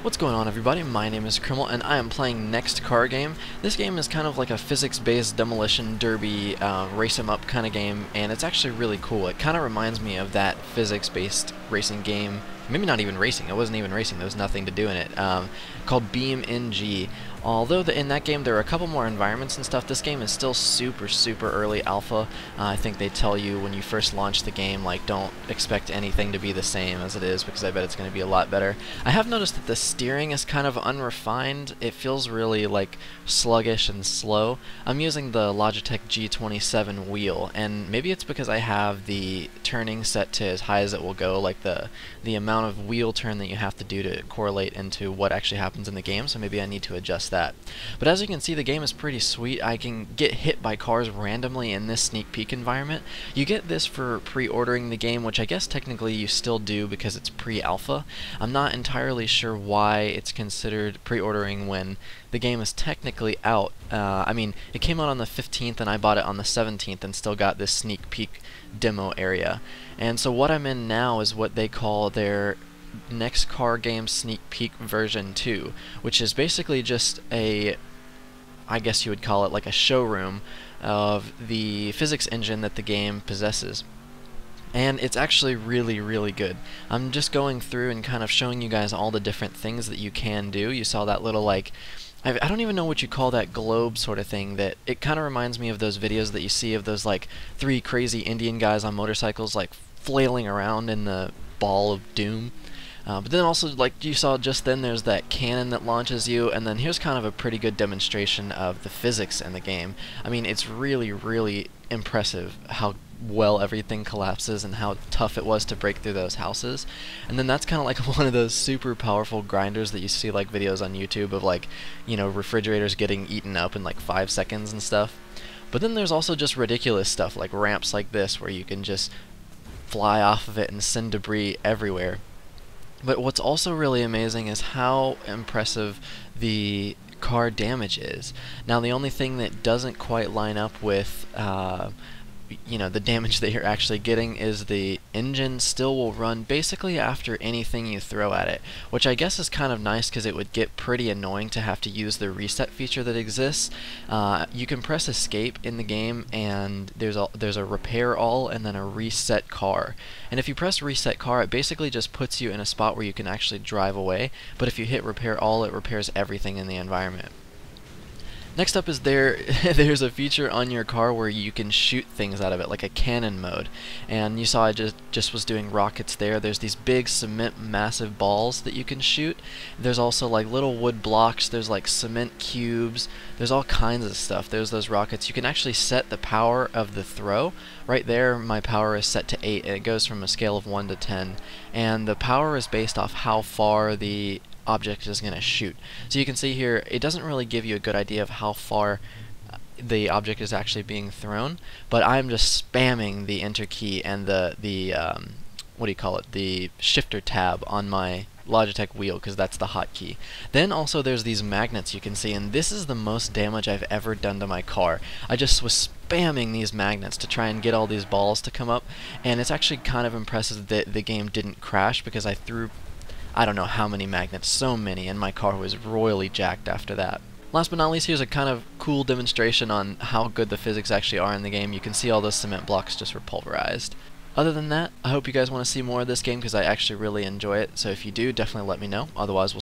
What's going on, everybody? My name is Krimmel and I am playing Next Car Game. This game is kind of like a physics-based demolition derby race 'em up kind of game, and it's actually really cool. It kind of reminds me of that physics-based racing game, maybe not even racing, it wasn't even racing, there was nothing to do in it, called Beam NG. Although in that game there are a couple more environments and stuff, this game is still super early alpha. I think they tell you when you first launch the game, like, don't expect anything to be the same as it is, because I bet it's going to be a lot better. I have noticed that the steering is kind of unrefined. It feels really like sluggish and slow. I'm using the Logitech G27 wheel, and maybe it's because I have the turning set to as high as it will go, like the amount of wheel turn that you have to do to correlate into what actually happens in the game, so maybe I need to adjust that. But as you can see, the game is pretty sweet. I can get hit by cars randomly in this sneak peek environment. You get this for pre-ordering the game, which I guess technically you still do because it's pre-alpha. I'm not entirely sure why it's considered pre-ordering when the game is technically out. I mean, it came out on the 15th and I bought it on the 17th and still got this sneak peek demo area. And so what I'm in now is what they call their Next Car Game Sneak Peek version 2, which is basically just a, I guess you would call it like a showroom of the physics engine that the game possesses. And it's actually really good. I'm just going through and kind of showing you guys all the different things that you can do. You saw that little, like, I don't even know what you call that globe sort of thing. That it kind of reminds me of those videos that you see of those like 3 crazy Indian guys on motorcycles like flailing around in the ball of doom. But then also, like you saw just then, there's that cannon that launches you, and then here's kind of a pretty good demonstration of the physics in the game. I mean, it's really impressive how well everything collapses and how tough it was to break through those houses. And then that's kind of like one of those super powerful grinders that you see like videos on YouTube of, like, you know, refrigerators getting eaten up in like 5 seconds and stuff. But then there's also just ridiculous stuff like ramps like this where you can just fly off of it and send debris everywhere. But what's also really amazing is how impressive the car damage is. Now, the only thing that doesn't quite line up with you know, the damage that you're actually getting is the engine still will run basically after anything you throw at it, which I guess is kind of nice because it would get pretty annoying to have to use the reset feature that exists. You can press escape in the game, and there's a repair all and then a reset car. And if you press reset car, it basically just puts you in a spot where you can actually drive away, but if you hit repair all, it repairs everything in the environment. Next up is there's a feature on your car where you can shoot things out of it, like a cannon mode. And you saw I just was doing rockets there. There's these big cement massive balls that you can shoot. There's also like little wood blocks, there's like cement cubes, there's all kinds of stuff. There's those rockets. You can actually set the power of the throw. Right there, my power is set to 8, and it goes from a scale of 1 to 10. And the power is based off how far the object is going to shoot. So you can see here, it doesn't really give you a good idea of how far the object is actually being thrown, but I'm just spamming the enter key and the what do you call it, the shifter tab on my Logitech wheel, because that's the hotkey. Then also there's these magnets you can see, and this is the most damage I've ever done to my car. I just was spamming these magnets to try and get all these balls to come up, and it's actually kind of impressive that the game didn't crash, because I threw I don't know how many magnets, so many, and my car was royally jacked after that. Last but not least, here's a kind of cool demonstration on how good the physics actually are in the game. You can see all those cement blocks just were pulverized. Other than that, I hope you guys want to see more of this game because I actually really enjoy it, so if you do, definitely let me know. Otherwise, we'll